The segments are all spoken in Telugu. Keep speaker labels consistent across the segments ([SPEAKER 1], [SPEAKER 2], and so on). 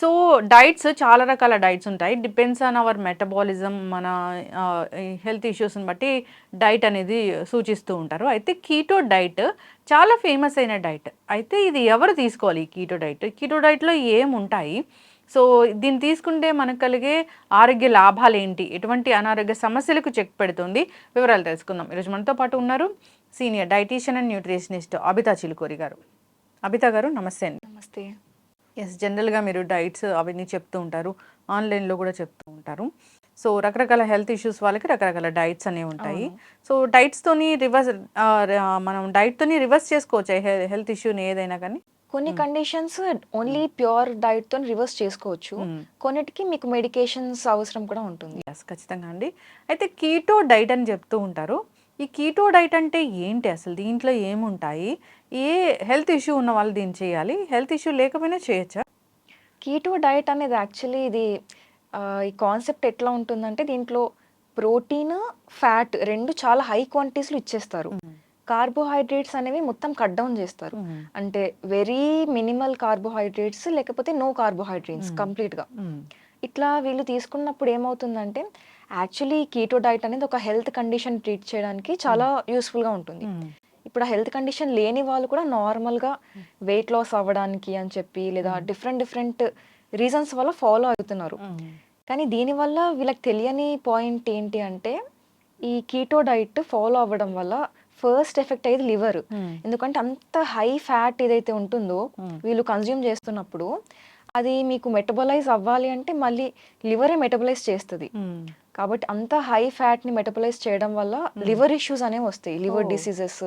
[SPEAKER 1] సో డైట్స్ చాలా రకాల డైట్స్ ఉంటాయి. డిపెండ్స్ ఆన్ అవర్ మెటబాలిజం మన హెల్త్ ఇష్యూస్ని బట్టి డైట్ అనేది సూచిస్తూ ఉంటారు. అయితే కీటో డైట్ చాలా ఫేమస్ అయిన డైట్. అయితే ఇది ఎవరు తీసుకోవాలి ఈ కీటో డైట్? కీటో డైట్‌లో ఏముంటాయి? సో దీన్ని తీసుకుంటే మనకు కలిగే ఆరోగ్య లాభాలేంటి? ఎటువంటి అనారోగ్య సమస్యలకు చెక్ పెడుతుంది? వివరాలు తెలుసుకుందాం. ఈరోజు మనతో పాటు ఉన్నారు senior dietitian and nutritionist Abitha Chilukuri గారు. అబితా గారు నమస్తే అండి.
[SPEAKER 2] నమస్తే.
[SPEAKER 1] జనరల్గా మీరు డైట్స్ అవన్నీ చెప్తూ ఉంటారు, ఆన్లైన్లో కూడా చెప్తూ ఉంటారు. సో రకరకాల హెల్త్ ఇష్యూస్ వాళ్ళకి రకరకాల డైట్స్ అనేవి ఉంటాయి. సో డైట్స్తోని మనం డైట్తోని రివర్స్ చేసుకోవచ్చా హెల్త్ ఇష్యూని ఏదైనా కానీ?
[SPEAKER 2] కొన్ని కండిషన్స్ ఓన్లీ ప్యూర్ డైట్ తో రివర్స్ చేసుకోవచ్చు. కొన్నిటికి మీకు మెడికేషన్స్ అవసరం కూడా ఉంటుంది.
[SPEAKER 1] ఎస్, ఖచ్చితంగా అండి. అయితే కీటో డైట్ అని చెప్తూ ఉంటారు. ఈ కీటో డైట్ అంటే ఏంటి అసలు? దీంట్లో ఏముంటాయి? ఏ హెల్త్ ఇష్యూ ఉన్న వాళ్ళు దీన్ని చేయాలి? హెల్త్ ఇష్యూ లేకపోయినా చేయొచ్చా?
[SPEAKER 2] కీటో డైట్ అనేది యాక్చువల్లీ ఇది ఈ కాన్సెప్ట్ ఎట్లా ఉంటుందంటే దీంట్లో ప్రోటీన్, ఫ్యాట్ రెండు చాలా హై క్వాంటిటీస్లో ఇచ్చేస్తారు. కార్బోహైడ్రేట్స్ అనేవి మొత్తం కట్ డౌన్ చేస్తారు. అంటే వెరీ మినిమల్ కార్బోహైడ్రేట్స్ లేకపోతే నో కార్బోహైడ్రేట్స్ కంప్లీట్గా. ఇట్లా వీళ్ళు తీసుకున్నప్పుడు ఏమవుతుందంటే యాక్చువల్లీ కీటో డైట్ అనేది ఒక హెల్త్ కండిషన్ ట్రీట్ చేయడానికి చాలా యూస్ఫుల్గా ఉంటుంది. ఇప్పుడు ఆ హెల్త్ కండిషన్ లేని వాళ్ళు కూడా నార్మల్గా వెయిట్ లాస్ అవ్వడానికి అని చెప్పి లేదా డిఫరెంట్ రీజన్స్ వల్ల ఫాలో అవుతున్నారు. కానీ దీనివల్ల వీళ్ళకి తెలియని పాయింట్ ఏంటి అంటే ఈ కీటో డైట్ ఫాలో అవ్వడం వల్ల ఫస్ట్ ఎఫెక్ట్ అయ్యేది లివర్. ఎందుకంటే అంత హై ఫ్యాట్ ఏదైతే ఉంటుందో వీళ్ళు కన్జ్యూమ్ చేస్తున్నప్పుడు అది మీకు మెటబలైజ్ అవ్వాలి అంటే మళ్ళీ లివరే మెటబలైజ్ చేస్తుంది. కాబట్టి అంత హై ఫ్యాట్ ని మెటబలైజ్ చేయడం వల్ల లివర్ ఇష్యూస్ అనేవి వస్తాయి, లివర్ డిసీజెస్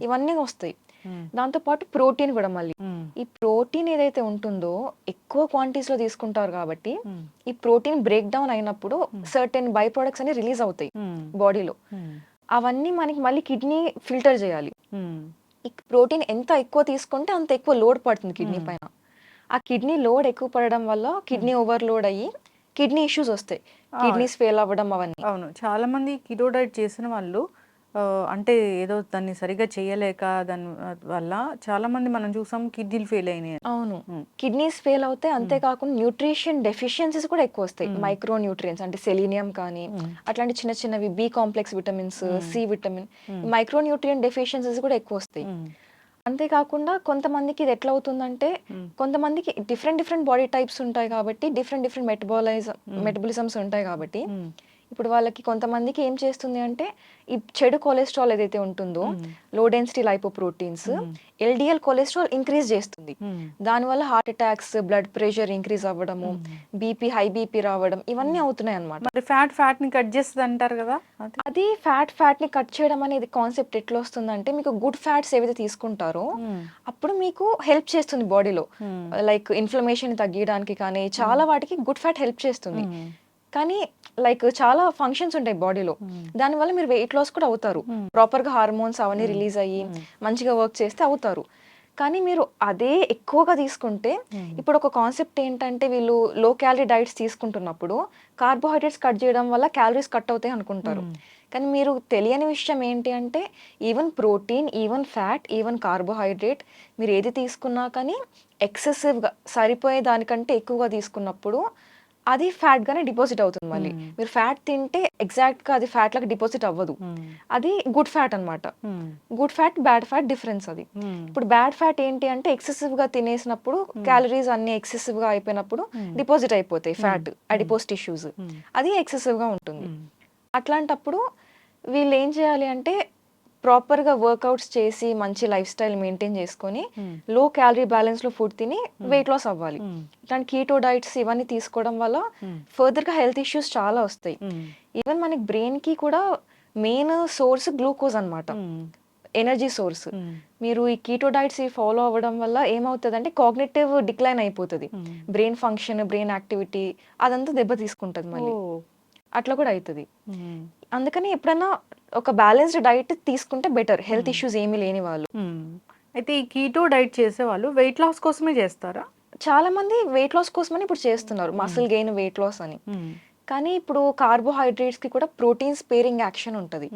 [SPEAKER 2] ఇవన్నీ వస్తాయి. దాంతో పాటు ప్రోటీన్ కూడా మళ్ళీ ఈ ప్రోటీన్ ఏదైతే ఉంటుందో ఎక్కువ క్వాంటిటీస్ లో తీసుకుంటారు కాబట్టి ఈ ప్రోటీన్ బ్రేక్ డౌన్ అయినప్పుడు సర్టెన్ బై ప్రొడక్ట్స్ అనేవి రిలీజ్ అవుతాయి బాడీలో. అవన్నీ మనకి మళ్ళీ కిడ్నీ ఫిల్టర్ చేయాలి. ఈ ప్రోటీన్ ఎంత ఎక్కువ తీసుకుంటే అంత ఎక్కువ లోడ్ పడుతుంది కిడ్నీ పైన. ఆ కిడ్నీ లోడ్ ఎక్కువ పడడం వల్ల కిడ్నీ ఓవర్లోడ్ అయ్యి కిడ్నీ ఇష్యూస్ వస్తాయి, కిడ్నీస్ ఫెయిల్ అవ్వడం అవన్నీ.
[SPEAKER 1] అవును, చాలా మంది కీటో డైట్ చేసిన వాళ్ళు అంటే ఏదో దాన్ని సరిగా చేయలేక దాని వల్ల చాలా మంది మనం చూసాం కిడ్నీలు ఫెయిల్ అయినాయి.
[SPEAKER 2] అవును, కిడ్నీస్ ఫెయిల్ అవుతాయి. అంతేకాకుండా న్యూట్రిషన్ డెఫిషియన్సీస్ కూడా ఎక్కువ వస్తాయి. మైక్రో న్యూట్రియన్స్ అంటే సెలీనియం కానీ అట్లాంటి చిన్న చిన్నవి B complex vitamins, C vitamin, micro nutrient deficiencies కూడా ఎక్కువ వస్తాయి. అంతేకాకుండా కొంతమందికి ఇది ఎట్లా అవుతుందంటే కొంతమందికి డిఫరెంట్ బాడీ టైప్స్ ఉంటాయి కాబట్టి డిఫరెంట్ మెటబాలిజమ్స్ ఉంటాయి కాబట్టి ఇప్పుడు వాళ్ళకి కొంతమందికి ఏం చేస్తుంది అంటే ఈ చెడు కొలెస్ట్రాల్ ఏదైతే ఉంటుందో low density lipoproteins LDL cholesterol increase చేస్తుంది. దానివల్ల heart attacks, blood pressure increase అవ్వడము, బీపీ, హై బీపీ రావడం ఇవన్నీ అవుతున్నాయి అన్నమాట.
[SPEAKER 1] మరి ఫ్యాట్ ని కట్ చేస్తుంది అంటారు కదా,
[SPEAKER 2] అది ఫ్యాట్ ని కట్ చేయడం అనేది కాన్సెప్ట్ ఎట్లా వస్తుందంటే మీకు గుడ్ ఫ్యాట్స్ ఏవైతే తీసుకుంటారో అప్పుడు మీకు హెల్ప్ చేస్తుంది బాడీలో, లైక్ ఇన్ఫ్లమేషన్ తగ్గించడానికి కానీ చాలా వాటికి గుడ్ ఫ్యాట్ హెల్ప్ చేస్తుంది. కానీ లైక్ చాలా ఫంక్షన్స్ ఉంటాయి బాడీలో, దానివల్ల మీరు వెయిట్ లాస్ కూడా అవుతారు. ప్రాపర్గా హార్మోన్స్ అవన్నీ రిలీజ్ అయ్యి మంచిగా వర్క్ చేస్తే అవుతారు. కానీ మీరు అదే ఎక్కువగా తీసుకుంటే ఇప్పుడు ఒక కాన్సెప్ట్ ఏంటంటే వీళ్ళు లో క్యాలరీ డైట్స్ తీసుకుంటున్నప్పుడు కార్బోహైడ్రేట్స్ కట్ చేయడం వల్ల క్యాలరీస్ కట్ అవుతాయి అనుకుంటారు. కానీ మీరు తెలియని విషయం ఏంటి అంటే even protein, even fat, even carbohydrate మీరు ఏది తీసుకున్నా కానీ ఎక్సెసివ్గా సరిపోయే దానికంటే ఎక్కువగా తీసుకున్నప్పుడు అది ఫ్యాట్ గానే డిపాజిట్ అవుతుంది. మళ్ళీ మీరు ఫ్యాట్ తింటే ఎగ్జాక్ట్ గా అది ఫ్యాట్ లాగా డిపాజిట్ అవ్వదు. అది గుడ్ ఫ్యాట్ అన్నమాట. Good fat, bad fat difference అది. ఇప్పుడు బ్యాడ్ ఫ్యాట్ ఏంటి అంటే ఎక్సెసివ్ గా తినేసినప్పుడు క్యాలరీస్ అన్ని ఎక్సెసివ్ గా అయిపోయినప్పుడు డిపాజిట్ అయిపోతాయి ఫ్యాట్, అడిపోస్ టిష్యూస్. అది ఎక్సెసివ్ గా ఉంటుంది. అట్లాంటప్పుడు వీళ్ళు ఏం చేయాలి అంటే ప్రాపర్గా వర్కౌట్స్ చేసి మంచి లైఫ్ స్టైల్ మెయింటైన్ చేసుకొని లో క్యాలరీ బ్యాలెన్స్ లో ఫుడ్ తిని వెయిట్ లాస్ అవ్వాలి. ఇట్లాంటి కీటో డైట్స్ ఇవన్నీ తీసుకోవడం వల్ల ఫర్దర్గా హెల్త్ ఇష్యూస్ చాలా వస్తాయి. ఈవెన్ మనకి బ్రెయిన్ కి కూడా మెయిన్ సోర్స్ గ్లూకోజ్ అన్నమాట, ఎనర్జీ సోర్స్. మీరు ఈ కీటో డైట్స్ ఫాలో అవ్వడం వల్ల ఏమవుతుంది అంటే కాగ్నిటివ్ డిక్లైన్ అయిపోతుంది, బ్రెయిన్ ఫంక్షన్, బ్రెయిన్ యాక్టివిటీ అదంతా దెబ్బ తీసుకుంటుంది మళ్ళీ. అట్లా కూడా అవుతుంది. అందుకని ఎప్పుడైనా ఒక బ్యాలెన్స్డ్ డైట్ తీసుకుంటే బెటర్, హెల్త్ ఇష్యూస్ ఏమీ లేని వాళ్ళు.
[SPEAKER 1] అయితే ఈ కీటో డైట్ చేసే వాళ్ళు వెయిట్ లాస్ కోసమే చేస్తారా?
[SPEAKER 2] చాలా మంది వెయిట్ లాస్ కోసమని ఇప్పుడు చేస్తున్నారు, మసిల్ గెయిన్, వెయిట్ లాస్ అని. కానీ ఇప్పుడు కార్బోహైడ్రేట్స్కి కూడా ప్రోటీన్ స్పేరింగ్ యాక్షన్ ఉంటుంది.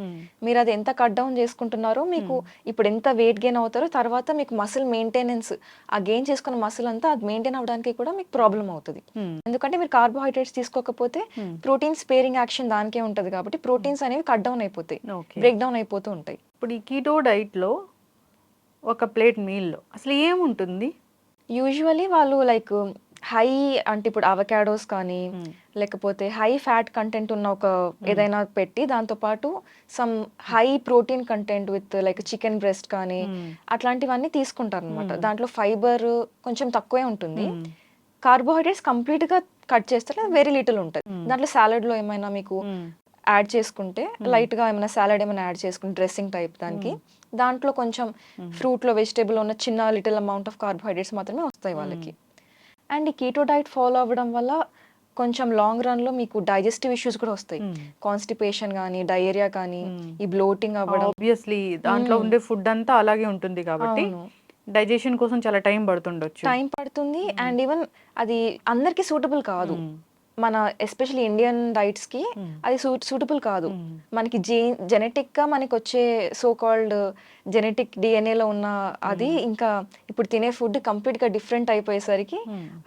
[SPEAKER 2] మీరు అది ఎంత కట్ డౌన్ చేసుకుంటున్నారో మీకు ఇప్పుడు ఎంత వెయిట్ గెయిన్ అవుతారో తర్వాత మీకు మసిల్ మెయింటెనెన్స్, ఆ గెయిన్ చేసుకున్న మసిల్ అంతా అది మెయింటైన్ అవ్వడానికి కూడా మీకు ప్రాబ్లం అవుతుంది. ఎందుకంటే మీరు కార్బోహైడ్రేట్స్ తీసుకోకపోతే ప్రోటీన్ స్పేరింగ్ యాక్షన్ దానికే ఉంటుంది కాబట్టి ప్రోటీన్స్ అనేవి కట్ డౌన్ అయిపోతాయి, బ్రేక్ డౌన్ అయిపోతూ ఉంటాయి.
[SPEAKER 1] ఇప్పుడు ఈ కీటో డైట్లో ఒక ప్లేట్ మీల్లో అసలు ఏముంటుంది?
[SPEAKER 2] యూజువలీ వాళ్ళు లైక్ హై అంటే ఇప్పుడు అవకాడోస్ కానీ లేకపోతే హై ఫ్యాట్ కంటెంట్ ఉన్న ఒక ఏదైనా పెట్టి దాంతోపాటు some high protein content with like chicken breast కానీ అట్లాంటివన్నీ తీసుకుంటారు అనమాట. దాంట్లో ఫైబర్ కొంచెం తక్కువే ఉంటుంది, కార్బోహైడ్రేట్స్ కంప్లీట్గా కట్ చేస్తే వెరీ లిటిల్ ఉంటుంది. దాంట్లో సాలడ్లో ఏమైనా మీకు యాడ్ చేసుకుంటే లైట్గా ఏమైనా సాలడ్ ఏమైనా యాడ్ చేసుకుంటే డ్రెస్సింగ్ టైప్ దానికి దాంట్లో కొంచెం ఫ్రూట్లో వెజిటేబుల్ ఉన్న చిన్న లిటిల్ అమౌంట్ ఆఫ్ కార్బోహైడ్రేట్స్ మాత్రమే వస్తాయి వాళ్ళకి. అండ్ ఈ కీటో డైట్ ఫాలో అవ్వడం వల్ల కొంచెం లాంగ్ రన్లో మీకు డైజెస్టివ్ ఇష్యూస్ కూడా వస్తాయి, కాన్స్టిపేషన్ కానీ డయేరియా కానీ ఈ బ్లోటింగ్ అవ్వడం.
[SPEAKER 1] ఆబ్వియస్లీ దాంట్లో ఉండే ఫుడ్ అంతా అలాగే ఉంటుంది కాబట్టి డైజెషన్ కోసం చాలా టైం పడుతుంది.
[SPEAKER 2] అండ్ ఈవెన్ అది అందరికీ సూటబుల్ కాదు. మన ఎస్పెషల్లీ ఇండియన్ డైట్స్ కి అది సూటబుల్ కాదు. మనకి జెనెటిక్ గా మనకి వచ్చే సో కాల్డ్ జెనెటిక్ డిఎన్ఏలో ఉన్న అది ఇంకా ఇప్పుడు తినే ఫుడ్ కంప్లీట్ గా డిఫరెంట్ అయిపోయేసరికి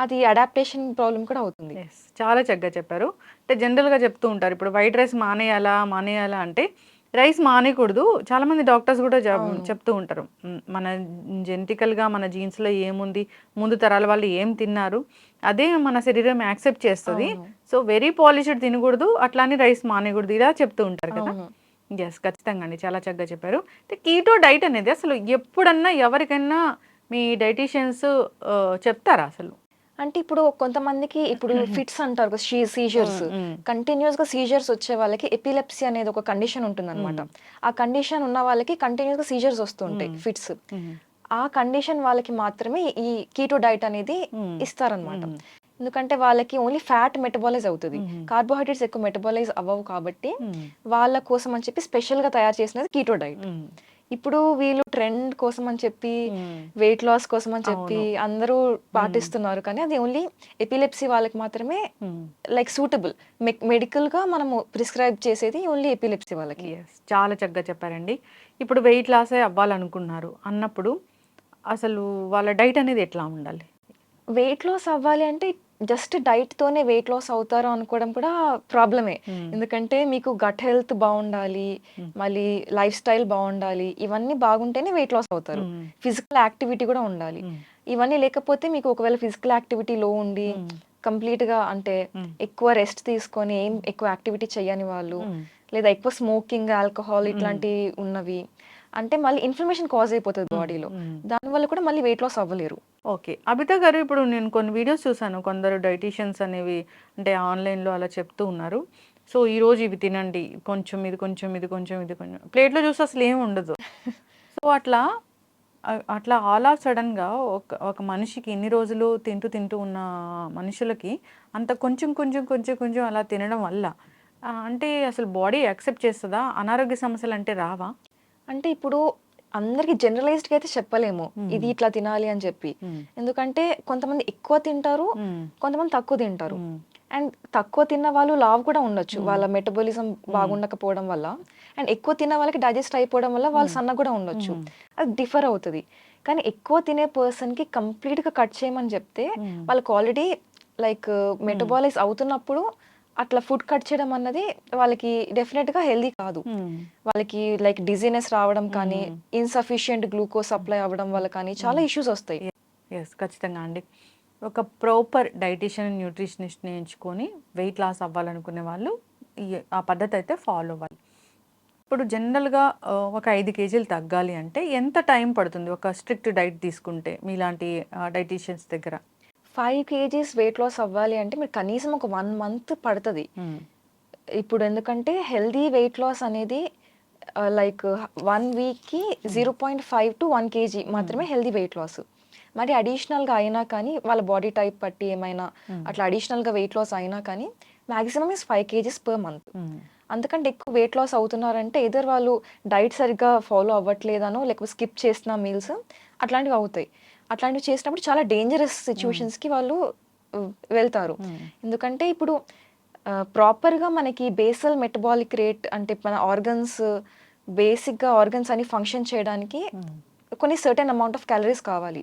[SPEAKER 2] అది అడాప్టేషన్ ప్రాబ్లం కూడా అవుతుంది.
[SPEAKER 1] చాలా చక్కగా చెప్పారు. అంటే జనరల్ గా చెప్తూ ఉంటారు ఇప్పుడు వైట్ రైస్ మానేయాలా అంటే రైస్ మానేయకూడదు. చాలా మంది డాక్టర్స్ కూడా చెప్తూ ఉంటారు మన జెనెటికల్గా మన జీన్స్లో ఏముంది, ముందు తరాల వాళ్ళు ఏం తిన్నారు అదే మన శరీరం యాక్సెప్ట్ చేస్తుంది. సో వెరీ పాలిష్డ్ తినకూడదు, అట్లానే రైస్ మానేయకూడదు, ఇలా చెప్తూ ఉంటారు కదా. ఎస్, ఖచ్చితంగా అండి, చాలా చక్కగా చెప్పారు. అంటే కీటో డైట్ అనేది అసలు ఎప్పుడన్నా ఎవరికైనా మీ డైటీషియన్స్ చెప్తారా అసలు?
[SPEAKER 2] అంటే ఇప్పుడు కొంతమందికి ఇప్పుడు ఫిట్స్ అంటారు, సీజర్స్, కంటిన్యూస్ గా సీజర్స్ వచ్చే వాళ్ళకి ఎపిలెప్సీ అనేది ఒక కండిషన్ ఉంటుంది అనమాట. ఆ కండిషన్ ఉన్న వాళ్ళకి కంటిన్యూస్ గా సీజర్స్ వస్తుంటాయి, ఫిట్స్. ఆ కండిషన్ వాళ్ళకి మాత్రమే ఈ కీటో డైట్ అనేది ఇస్తారనమాట. ఎందుకంటే వాళ్ళకి ఓన్లీ ఫ్యాట్ మెటబాలైజ్ అవుతుంది, కార్బోహైడ్రేట్స్ ఎక్కువ మెటబాలైజ్ అవ్వవు కాబట్టి వాళ్ళ కోసం అని చెప్పి స్పెషల్ గా తయారు చేసినది కీటో డైట్. ఇప్పుడు వీళ్ళు ట్రెండ్ కోసం అని చెప్పి వెయిట్ లాస్ కోసం అని చెప్పి అందరూ పాటిస్తున్నారు, కానీ అది ఓన్లీ ఎపిలెప్సీ వాళ్ళకి మాత్రమే లైక్ సూటబుల్. మెడికల్ గా మనము ప్రిస్క్రైబ్ చేసేది ఓన్లీ ఎపిలెప్సీ వాళ్ళకి.
[SPEAKER 1] చాలా చక్కగా చెప్పారండి. ఇప్పుడు వెయిట్ లాస్ అవ్వాలనుకున్నారు అన్నప్పుడు అసలు వాళ్ళ డైట్ అనేది ఎట్లా ఉండాలి?
[SPEAKER 2] వెయిట్ లాస్ అవ్వాలి అంటే జస్ట్ డైట్ తోనే వెయిట్ లాస్ అవుతారు అనుకోవడం కూడా ప్రాబ్లమే. ఎందుకంటే మీకు గట్ హెల్త్ బాగుండాలి, మళ్ళీ లైఫ్ స్టైల్ బాగుండాలి, ఇవన్నీ బాగుంటేనే వెయిట్ లాస్ అవుతారు. ఫిజికల్ యాక్టివిటీ కూడా ఉండాలి. ఇవన్నీ లేకపోతే మీకు ఒకవేళ ఫిజికల్ యాక్టివిటీ లో ఉండి కంప్లీట్ గా అంటే ఎక్కువ రెస్ట్ తీసుకొని ఏం ఎక్కువ యాక్టివిటీ చేయని వాళ్ళు, లేదా ఎక్కువ స్మోకింగ్, ఆల్కహాల్ ఇట్లాంటివి ఉన్నవి అంటే మళ్ళీ ఇన్ఫ్లమేషన్ కాజ్ అయిపోతుంది బాడీలో, దానివల్ల కూడా మళ్ళీ వెయిట్ లాస్ అవ్వలేరు.
[SPEAKER 1] ఓకే, అబిత గారు, ఇప్పుడు నేను కొన్ని వీడియోస్ చూసాను, కొందరు డైటీషియన్స్ అనేవి అంటే ఆన్లైన్లో అలా చెప్తూ ఉన్నారు. సో ఈరోజు ఇవి తినండి, కొంచెం ఇది కొంచెం ఇది కొంచెం ఇది కొంచెం, ప్లేట్లో చూస్తే అసలు ఏమి ఉండదు. సో అట్లా ఆల్ ఆఫ్ సడన్గా ఒక మనిషికి ఇన్ని రోజులు తింటూ ఉన్న మనుషులకి అంత కొంచెం కొంచెం కొంచెం కొంచెం అలా తినడం వల్ల అంటే అసలు బాడీ యాక్సెప్ట్ చేస్తుందా? అనారోగ్య సమస్యలు అంటే రావా?
[SPEAKER 2] అంటే ఇప్పుడు అందరికి జనరలైజ్డ్గా అయితే చెప్పలేము ఇది ఇట్లా తినాలి అని చెప్పి, ఎందుకంటే కొంతమంది ఎక్కువ తింటారు, కొంతమంది తక్కువ తింటారు. అండ్ తక్కువ తిన్న వాళ్ళు లావు కూడా ఉండొచ్చు, వాళ్ళ మెటబాలిజం బాగుండకపోవడం వల్ల. అండ్ ఎక్కువ తిన్న వాళ్ళకి డైజెస్ట్ అయిపోవడం వల్ల వాళ్ళు సన్న కూడా ఉండొచ్చు, అది డిఫర్ అవుతుంది. కానీ ఎక్కువ తినే పర్సన్కి కంప్లీట్గా కట్ చేయమని చెప్తే వాళ్ళకి ఆల్రెడీ లైక్ మెటబాలైజ్ అవుతున్నప్పుడు అట్లా ఫుడ్ కట్ చేయడం అన్నది వాళ్ళకి డెఫినెట్గా హెల్దీ కాదు. వాళ్ళకి లైక్ డిజీనెస్ రావడం కానీ, ఇన్సఫిషియంట్ గ్లూకోజ్ సప్లై అవ్వడం వల్ల కానీ చాలా ఇష్యూస్ వస్తాయి.
[SPEAKER 1] ఎస్, ఖచ్చితంగా అండి. ఒక ప్రాపర్ డైటీషియన్, న్యూట్రిషనిస్ట్ని ఎంచుకొని వెయిట్ లాస్ అవ్వాలనుకునే వాళ్ళు ఆ పద్ధతి అయితే ఫాలో అవ్వాలి. ఇప్పుడు జనరల్గా ఒక 5 కేజీలు తగ్గాలి అంటే ఎంత టైం పడుతుంది ఒక స్ట్రిక్ట్ డైట్ తీసుకుంటే మీలాంటి డైటీషియన్స్ దగ్గర?
[SPEAKER 2] 5 kgs వెయిట్ లాస్ అవ్వాలి అంటే మీరు కనీసం ఒక 1 month పడుతుంది. ఇప్పుడు ఎందుకంటే హెల్దీ వెయిట్ లాస్ అనేది లైక్ 1 weekకి 0.5 to 1 kg మాత్రమే హెల్దీ వెయిట్ లాస్. మరి అడిషనల్గా అయినా కానీ వాళ్ళ బాడీ టైప్ బట్టి ఏమైనా అట్లా అడిషనల్గా వెయిట్ లాస్ అయినా కానీ maximum is 5 kgs per month. అంతకంటే ఎక్కువ వెయిట్ లాస్ అవుతున్నారంటే ఎదర్ వాళ్ళు డైట్ సరిగ్గా ఫాలో అవ్వట్లేదనో లేకపోతే స్కిప్ చేసిన మీల్స్ అట్లాంటివి అవుతాయి. అట్లాంటివి చేసినప్పుడు చాలా డేంజరస్ సిచ్యువేషన్స్కి వాళ్ళు వెళ్తారు. ఎందుకంటే ఇప్పుడు ప్రాపర్‌గా మనకి బేసల్ మెటబాలిక్ రేట్ అంటే మన బేసిక్‌గా ఆర్గన్స్ అన్ని ఫంక్షన్ చేయడానికి కొన్ని సర్టెన్ అమౌంట్ ఆఫ్ క్యాలరీస్ కావాలి.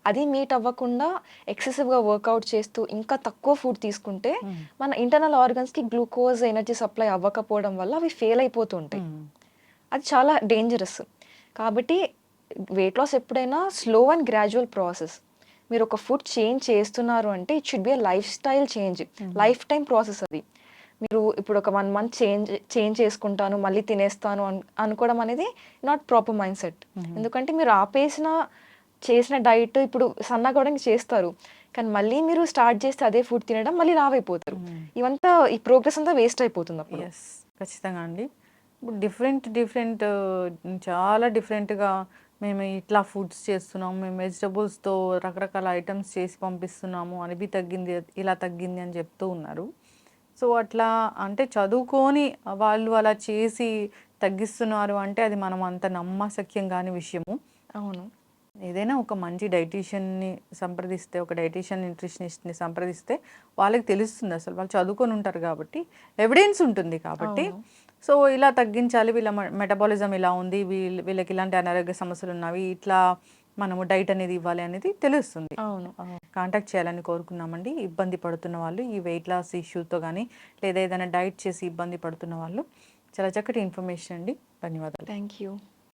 [SPEAKER 2] అది మీట్ అవ్వకుండా ఎక్సెసివ్‌గా వర్కౌట్ చేస్తూ ఇంకా తక్కువ ఫుడ్ తీసుకుంటే మన ఇంటర్నల్ ఆర్గన్స్‌కి గ్లూకోజ్ ఎనర్జీ సప్లై అవ్వకపోవడం వల్ల అవి ఫెయిల్ అయిపోతూ ఉంటాయి. అది చాలా డేంజరస్. కాబట్టి వెయిట్ లాస్ ఎప్పుడైనా స్లో అండ్ గ్రాడ్యువల్ ప్రాసెస్. మీరు ఒక ఫుడ్ చేంజ్ చేస్తున్నారు అంటే it should be a life style change. Life time process అది. మీరు ఇప్పుడు ఒక 1 మంత్ చేంజ్ చేసుకుంటాను, మళ్ళీ తినేస్తాను అనుకోవడం అనేది నాట్ ప్రాపర్ మైండ్ సెట్. ఎందుకంటే మీరు చేసిన డైట్ ఇప్పుడు సన్నగా అవ్వడానికి చేస్తారు. కానీ మళ్ళీ మీరు స్టార్ట్ చేస్తే అదే ఫుడ్ తినడం మళ్ళీ లావైపోతారు. ఈ ప్రోగ్రెస్ అంతా వేస్ట్ అయిపోతుంది అప్పుడు.
[SPEAKER 1] యెస్. ఖచ్చితంగా అండి. ఇప్పుడు డిఫరెంట్ చాలా డిఫరెంట్‌గా మేము ఇట్లా ఫుడ్స్ చేస్తున్నాము. మేము వెజిటబుల్స్‌తో రకరకాల ఐటెమ్స్ చేసి పంపిస్తున్నాము. అవి తగ్గింది, ఇలా తగ్గింది అని చెప్తూ ఉన్నారు. సో, అట్లా అంటే చదువుకొని వాళ్ళు అలా చేసి తగ్గిస్తున్నారు అంటే అది మనం అంత నమ్మశక్యం కాని విషయము.
[SPEAKER 2] అవును.
[SPEAKER 1] ఏదైనా ఒక మంచి డైటీషియన్‌ని సంప్రదిస్తే, ఒక డైటీషియన్, న్యూట్రిషనిస్ట్‌ని సంప్రదిస్తే వాళ్ళకి తెలుస్తుంది అసలు. వాళ్ళు చదువుకొని ఉంటారు కాబట్టి, ఎవిడెన్స్ ఉంటుంది కాబట్టి,
[SPEAKER 2] అవును.
[SPEAKER 1] సో ఇలా తగ్గించాలి, వీళ్ళ మెటబాలిజం ఇలా ఉంది, వీళ్ళకి ఇలాంటి అనారోగ్య సమస్యలు ఉన్నవి, ఇట్లా మనము డైట్ అనేది ఇవ్వాలి అనేది తెలుస్తుంది.
[SPEAKER 2] అవును.
[SPEAKER 1] కాంటాక్ట్ చేయాలని కోరుకున్నామండి. ఇబ్బంది పడుతున్న వాళ్ళు ఈ వెయిట్ లాస్ ఇష్యూతో కానీ, లేదా ఏదైనా డైట్ చేసి ఇబ్బంది పడుతున్న వాళ్ళు. చాలా చక్కటి ఇన్ఫర్మేషన్ అండి. ధన్యవాదాలు.
[SPEAKER 2] Thank you.